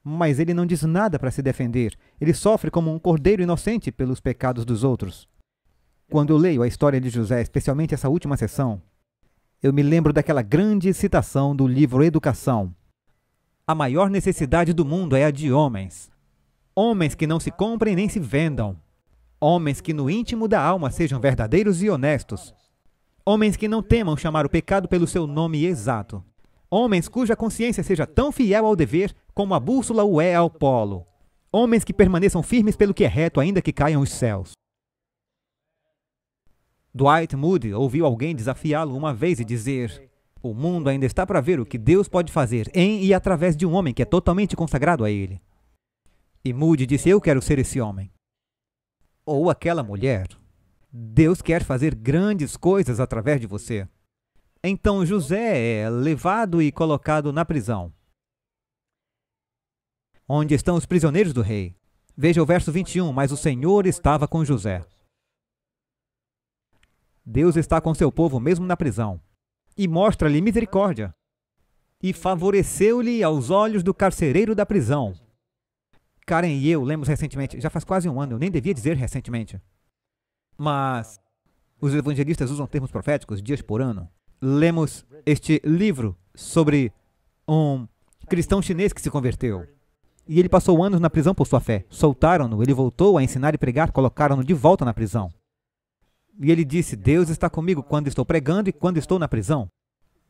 mas ele não diz nada para se defender. Ele sofre como um cordeiro inocente pelos pecados dos outros. Quando eu leio a história de José, especialmente essa última seção, eu me lembro daquela grande citação do livro Educação. A maior necessidade do mundo é a de homens. Homens que não se comprem nem se vendam. Homens que no íntimo da alma sejam verdadeiros e honestos. Homens que não temam chamar o pecado pelo seu nome exato. Homens cuja consciência seja tão fiel ao dever como a bússola o é ao polo. Homens que permaneçam firmes pelo que é reto, ainda que caiam os céus. Dwight Moody ouviu alguém desafiá-lo uma vez e dizer: o mundo ainda está para ver o que Deus pode fazer em e através de um homem que é totalmente consagrado a Ele. E Moody disse: eu quero ser esse homem. Ou aquela mulher. Deus quer fazer grandes coisas através de você. Então José é levado e colocado na prisão, onde estão os prisioneiros do rei. Veja o verso 21, mas o Senhor estava com José. Deus está com seu povo mesmo na prisão, e mostra-lhe misericórdia, e favoreceu-lhe aos olhos do carcereiro da prisão. Karen e eu lemos recentemente, já faz quase um ano, eu nem devia dizer recentemente, mas os evangelistas usam termos proféticos dias por ano. Lemos este livro sobre um cristão chinês que se converteu, e ele passou anos na prisão por sua fé. Soltaram-no, ele voltou a ensinar e pregar, colocaram-no de volta na prisão. E ele disse: Deus está comigo quando estou pregando e quando estou na prisão.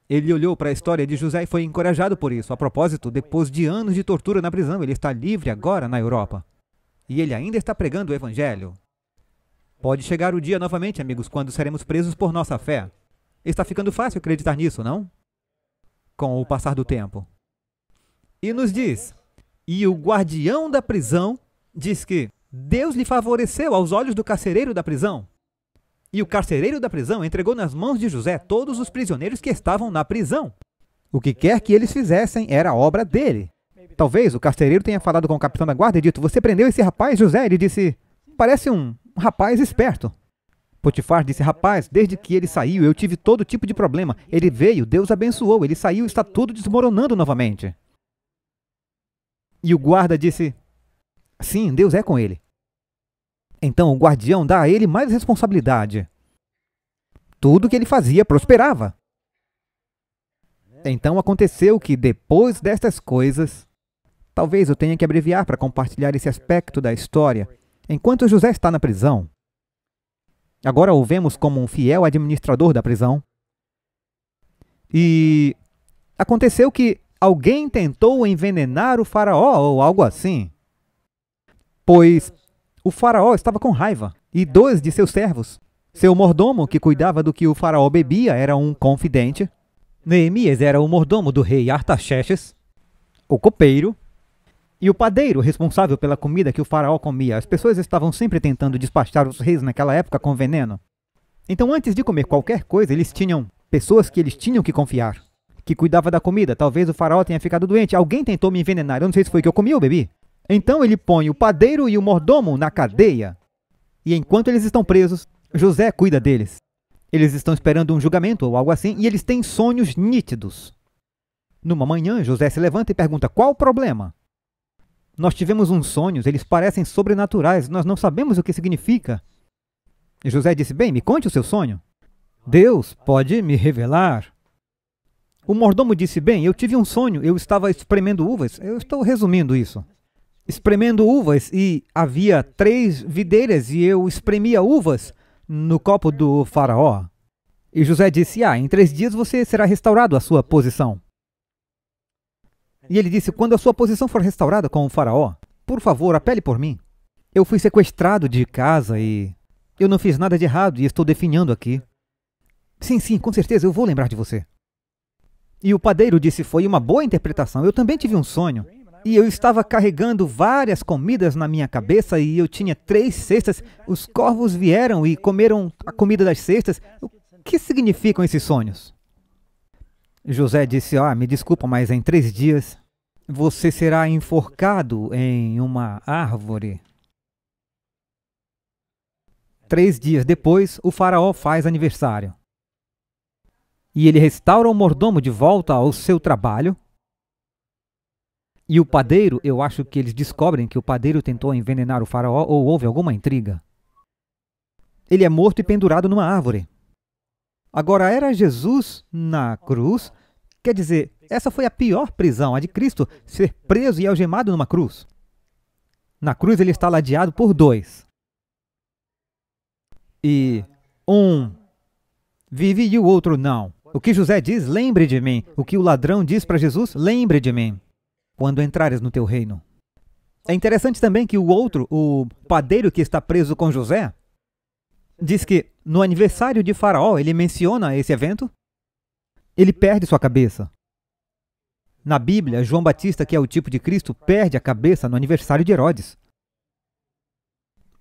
Ele olhou para a história de José e foi encorajado por isso. A propósito, depois de anos de tortura na prisão, ele está livre agora na Europa. E ele ainda está pregando o Evangelho. Pode chegar o dia novamente, amigos, quando seremos presos por nossa fé. Está ficando fácil acreditar nisso, não? Com o passar do tempo. E nos diz, e o guardião da prisão diz que Deus lhe favoreceu aos olhos do carcereiro da prisão. E o carcereiro da prisão entregou nas mãos de José todos os prisioneiros que estavam na prisão. O que quer que eles fizessem era obra dele. Talvez o carcereiro tenha falado com o capitão da guarda e dito, você prendeu esse rapaz, José? Ele disse, parece um rapaz esperto. Potifar disse, rapaz, desde que ele saiu, eu tive todo tipo de problema. Ele veio, Deus abençoou, ele saiu, está tudo desmoronando novamente. E o guarda disse, sim, Deus é com ele. Então o guardião dá a ele mais responsabilidade. Tudo que ele fazia prosperava. Então aconteceu que depois destas coisas, talvez eu tenha que abreviar para compartilhar esse aspecto da história, enquanto José está na prisão. Agora o vemos como um fiel administrador da prisão. E aconteceu que alguém tentou envenenar o faraó ou algo assim. Pois o faraó estava com raiva e 2 de seus servos. Seu mordomo, que cuidava do que o faraó bebia, era um confidente. Neemias era o mordomo do rei Artaxerxes, o copeiro, e o padeiro responsável pela comida que o faraó comia. As pessoas estavam sempre tentando despachar os reis naquela época com veneno. Então, antes de comer qualquer coisa, eles tinham pessoas que eles tinham que confiar, que cuidava da comida. Talvez o faraó tenha ficado doente. Alguém tentou me envenenar. Eu não sei se foi que eu comi ou bebi. Então ele põe o padeiro e o mordomo na cadeia. E enquanto eles estão presos, José cuida deles. Eles estão esperando um julgamento ou algo assim, e eles têm sonhos nítidos. Numa manhã, José se levanta e pergunta, qual o problema? Nós tivemos uns sonhos, eles parecem sobrenaturais, nós não sabemos o que significa. E José disse, bem, me conte o seu sonho. Deus pode me revelar. O mordomo disse, bem, eu tive um sonho, eu estava espremendo uvas. Eu estou resumindo isso. Espremendo uvas e havia 3 videiras e eu espremia uvas no copo do faraó. E José disse, em 3 dias você será restaurado à sua posição. E ele disse, quando a sua posição for restaurada com o faraó, por favor, apele por mim. Eu fui sequestrado de casa e eu não fiz nada de errado e estou definhando aqui. Sim, com certeza, eu vou lembrar de você. E o padeiro disse, foi uma boa interpretação, eu também tive um sonho. E eu estava carregando várias comidas na minha cabeça e eu tinha 3 cestas. Os corvos vieram e comeram a comida das cestas. O que significam esses sonhos? José disse, me desculpa, mas em 3 dias você será enforcado em uma árvore. 3 dias depois, o faraó faz aniversário. E ele restaura o mordomo de volta ao seu trabalho. E o padeiro, eu acho que eles descobrem que o padeiro tentou envenenar o faraó ou houve alguma intriga. Ele é morto e pendurado numa árvore. Agora, era Jesus na cruz? Quer dizer, essa foi a pior prisão, a de Cristo, ser preso e algemado numa cruz. Na cruz ele está ladeado por 2. E um vive e o outro não. O que José diz, lembre de mim. O que o ladrão diz para Jesus, lembre de mim, quando entrares no teu reino. É interessante também que o outro, o padeiro que está preso com José, diz que no aniversário de Faraó, ele menciona esse evento, ele perde sua cabeça. Na Bíblia, João Batista, que é o tipo de Cristo, perde a cabeça no aniversário de Herodes.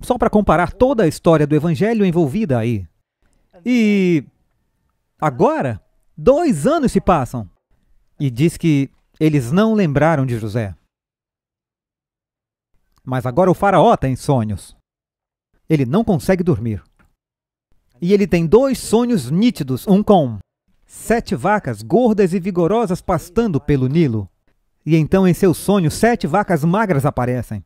Só para comparar toda a história do Evangelho envolvida aí. E agora, 2 anos se passam. E diz que eles não lembraram de José. Mas agora o faraó tem sonhos. Ele não consegue dormir. E ele tem 2 sonhos nítidos, um com 7 vacas gordas e vigorosas pastando pelo Nilo. E então em seu sonho 7 vacas magras aparecem.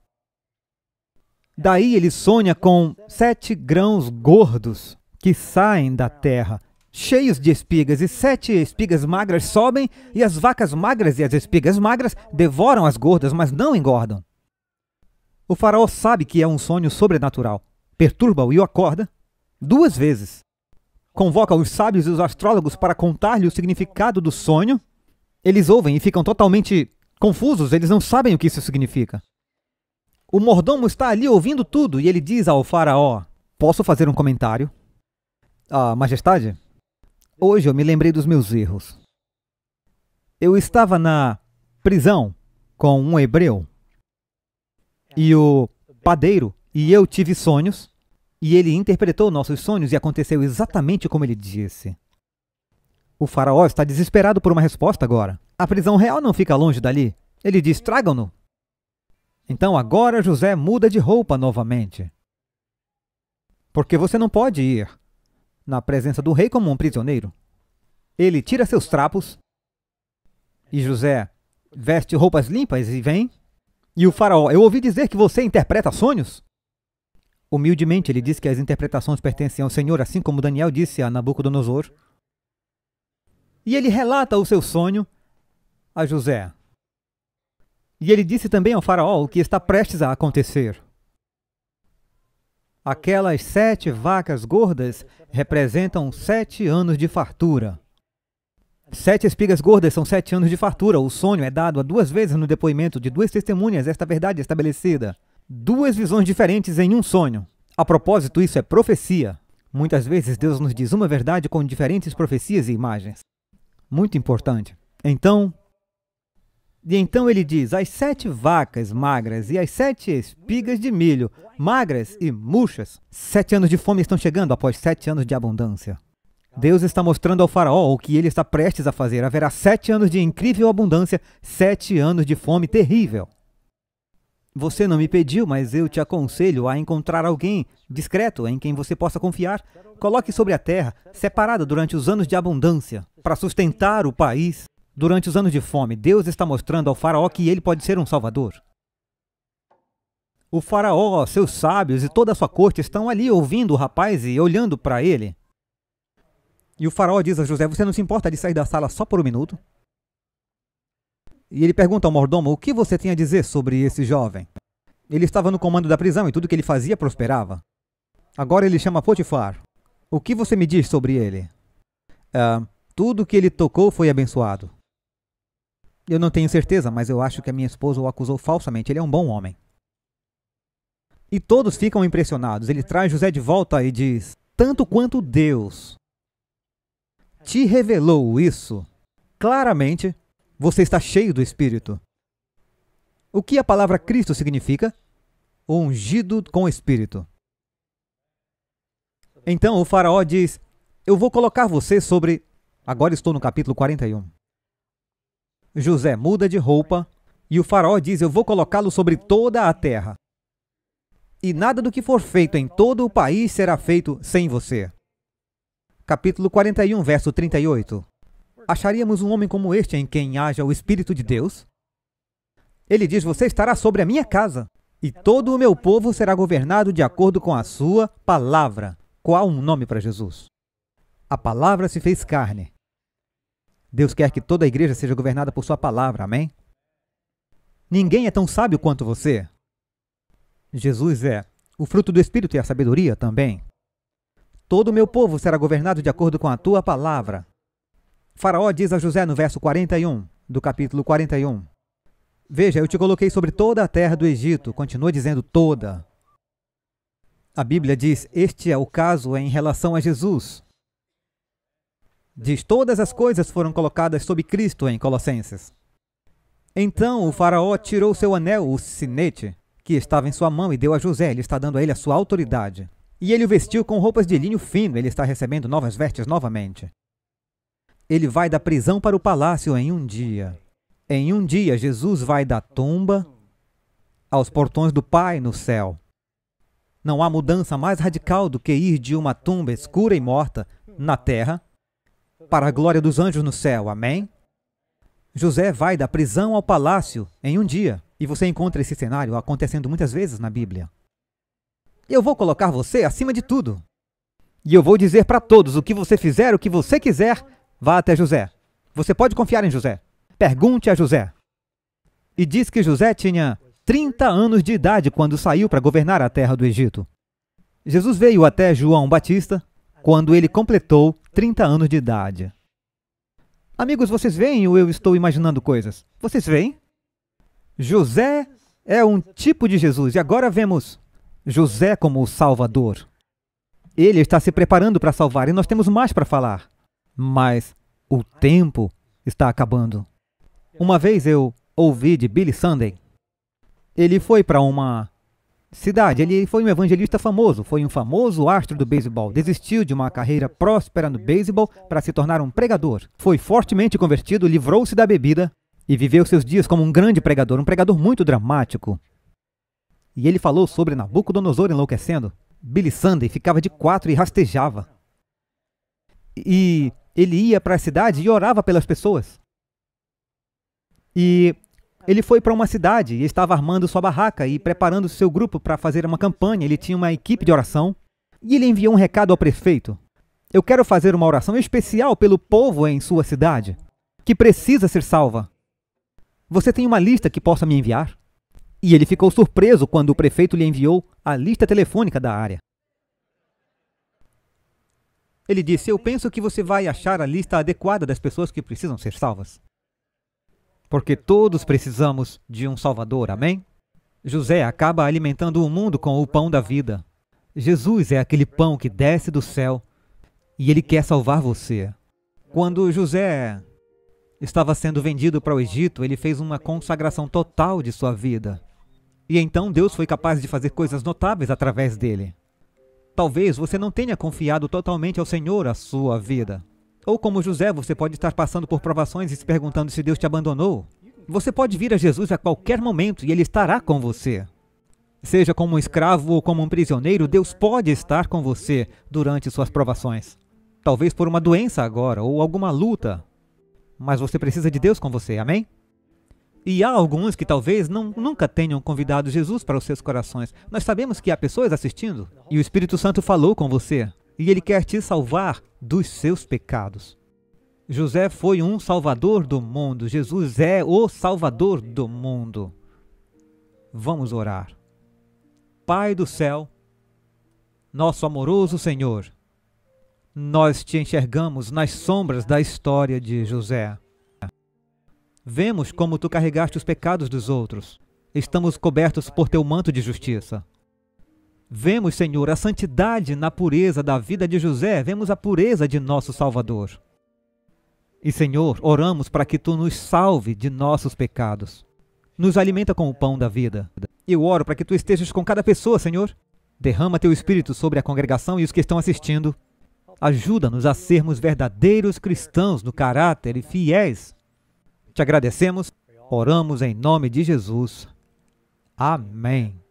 Daí ele sonha com 7 grãos gordos que saem da terra, cheios de espigas, e 7 espigas magras sobem, e as vacas magras e as espigas magras devoram as gordas, mas não engordam. O faraó sabe que é um sonho sobrenatural, perturba-o e o acorda 2 vezes. Convoca os sábios e os astrólogos para contar-lhe o significado do sonho. Eles ouvem e ficam totalmente confusos, eles não sabem o que isso significa. O mordomo está ali ouvindo tudo e ele diz ao faraó, posso fazer um comentário? Majestade, Hoje eu me lembrei dos meus erros. Eu estava na prisão com um hebreu e o padeiro e eu tive sonhos e ele interpretou nossos sonhos e aconteceu exatamente como ele disse. O faraó está desesperado por uma resposta agora. A prisão real não fica longe dali. Ele diz, tragam-no. Então agora José muda de roupa novamente. Porque você não pode ir na presença do rei como um prisioneiro. Ele tira seus trapos e José veste roupas limpas e vem. E o faraó, eu ouvi dizer que você interpreta sonhos? Humildemente ele diz que as interpretações pertencem ao Senhor, assim como Daniel disse a Nabucodonosor. E ele relata o seu sonho a José. E ele disse também ao faraó o que está prestes a acontecer. Aquelas 7 vacas gordas representam 7 anos de fartura. 7 espigas gordas são 7 anos de fartura. O sonho é dado a 2 vezes no depoimento de 2 testemunhas, esta verdade estabelecida. 2 visões diferentes em um sonho. A propósito, isso é profecia. Muitas vezes Deus nos diz uma verdade com diferentes profecias e imagens. Muito importante. Então ele diz, as 7 vacas magras e as 7 espigas de milho, magras e murchas. 7 anos de fome estão chegando após 7 anos de abundância. Deus está mostrando ao faraó o que ele está prestes a fazer. Haverá 7 anos de incrível abundância, 7 anos de fome terrível. Você não me pediu, mas eu te aconselho a encontrar alguém discreto em quem você possa confiar. Coloque sobre a terra, separada durante os anos de abundância, para sustentar o país durante os anos de fome. Deus está mostrando ao faraó que ele pode ser um salvador. O faraó, seus sábios e toda a sua corte estão ali ouvindo o rapaz e olhando para ele. E o faraó diz a José, você não se importa de sair da sala só por um minuto? E ele pergunta ao mordomo, o que você tem a dizer sobre esse jovem? Ele estava no comando da prisão e tudo que ele fazia prosperava. Agora ele chama Potifar. O que você me diz sobre ele? Tudo que ele tocou foi abençoado. Eu não tenho certeza, mas eu acho que a minha esposa o acusou falsamente. Ele é um bom homem. E todos ficam impressionados. Ele traz José de volta e diz, tanto quanto Deus te revelou isso, claramente, você está cheio do Espírito. O que a palavra Cristo significa? Ungido com o Espírito. Então o faraó diz, eu vou colocar você sobre... Agora estou no capítulo 41. José muda de roupa e o faraó diz, eu vou colocá-lo sobre toda a terra. E nada do que for feito em todo o país será feito sem você. Capítulo 41, verso 38. Acharíamos um homem como este em quem haja o Espírito de Deus? Ele diz, você estará sobre a minha casa, e todo o meu povo será governado de acordo com a sua palavra. Qual um nome para Jesus? A palavra se fez carne. Deus quer que toda a igreja seja governada por sua palavra, amém? Ninguém é tão sábio quanto você. Jesus é o fruto do Espírito e a sabedoria também. Todo o meu povo será governado de acordo com a tua palavra. Faraó diz a José no verso 41, do capítulo 41. Veja, eu te coloquei sobre toda a terra do Egito. Continua dizendo toda. A Bíblia diz, este é o caso em relação a Jesus. Diz, todas as coisas foram colocadas sob Cristo em Colossenses. Então o faraó tirou seu anel, o sinete, que estava em sua mão e deu a José. Ele está dando a ele a sua autoridade. E ele o vestiu com roupas de linho fino. Ele está recebendo novas vestes novamente. Ele vai da prisão para o palácio em um dia. Em um dia, Jesus vai da tumba aos portões do Pai no céu. Não há mudança mais radical do que ir de uma tumba escura e morta na terra para a glória dos anjos no céu. Amém? José vai da prisão ao palácio em um dia. E você encontra esse cenário acontecendo muitas vezes na Bíblia. Eu vou colocar você acima de tudo. E eu vou dizer para todos, o que você fizer, o que você quiser, vá até José. Você pode confiar em José. Pergunte a José. E diz que José tinha 30 anos de idade quando saiu para governar a terra do Egito. Jesus veio até João Batista quando ele completou 30 anos de idade. Amigos, vocês veem ou eu estou imaginando coisas? Vocês veem? José é um tipo de Jesus. E agora vemos José como o Salvador. Ele está se preparando para salvar e nós temos mais para falar. Mas o tempo está acabando. Uma vez eu ouvi de Billy Sunday. Ele foi para uma cidade, ele foi um evangelista famoso, foi um famoso astro do beisebol. Desistiu de uma carreira próspera no beisebol para se tornar um pregador. Foi fortemente convertido, livrou-se da bebida e viveu seus dias como um grande pregador, um pregador muito dramático. E ele falou sobre Nabucodonosor enlouquecendo. Billy Sunday ficava de quatro e rastejava. E ele ia para a cidade e orava pelas pessoas. E ele foi para uma cidade e estava armando sua barraca e preparando seu grupo para fazer uma campanha. Ele tinha uma equipe de oração e ele enviou um recado ao prefeito. Eu quero fazer uma oração especial pelo povo em sua cidade, que precisa ser salva. Você tem uma lista que possa me enviar? E ele ficou surpreso quando o prefeito lhe enviou a lista telefônica da área. Ele disse, eu penso que você vai achar a lista adequada das pessoas que precisam ser salvas. Porque todos precisamos de um Salvador, amém? José acaba alimentando o mundo com o pão da vida. Jesus é aquele pão que desce do céu e ele quer salvar você. Quando José estava sendo vendido para o Egito, ele fez uma consagração total de sua vida. E então Deus foi capaz de fazer coisas notáveis através dele. Talvez você não tenha confiado totalmente ao Senhor a sua vida. Ou como José, você pode estar passando por provações e se perguntando se Deus te abandonou. Você pode vir a Jesus a qualquer momento e Ele estará com você. Seja como um escravo ou como um prisioneiro, Deus pode estar com você durante suas provações. Talvez por uma doença agora ou alguma luta. Mas você precisa de Deus com você, amém? E há alguns que talvez nunca tenham convidado Jesus para os seus corações. Nós sabemos que há pessoas assistindo e o Espírito Santo falou com você e Ele quer te salvar dos seus pecados. José foi um salvador do mundo. Jesus é o salvador do mundo. Vamos orar. Pai do céu, nosso amoroso Senhor, nós te enxergamos nas sombras da história de José. Vemos como tu carregaste os pecados dos outros. Estamos cobertos por teu manto de justiça. Vemos, Senhor, a santidade na pureza da vida de José. Vemos a pureza de nosso Salvador. E, Senhor, oramos para que tu nos salve de nossos pecados. Nos alimenta com o pão da vida. Eu oro para que tu estejas com cada pessoa, Senhor. Derrama teu Espírito sobre a congregação e os que estão assistindo. Ajuda-nos a sermos verdadeiros cristãos no caráter e fiéis. Te agradecemos, oramos em nome de Jesus. Amém.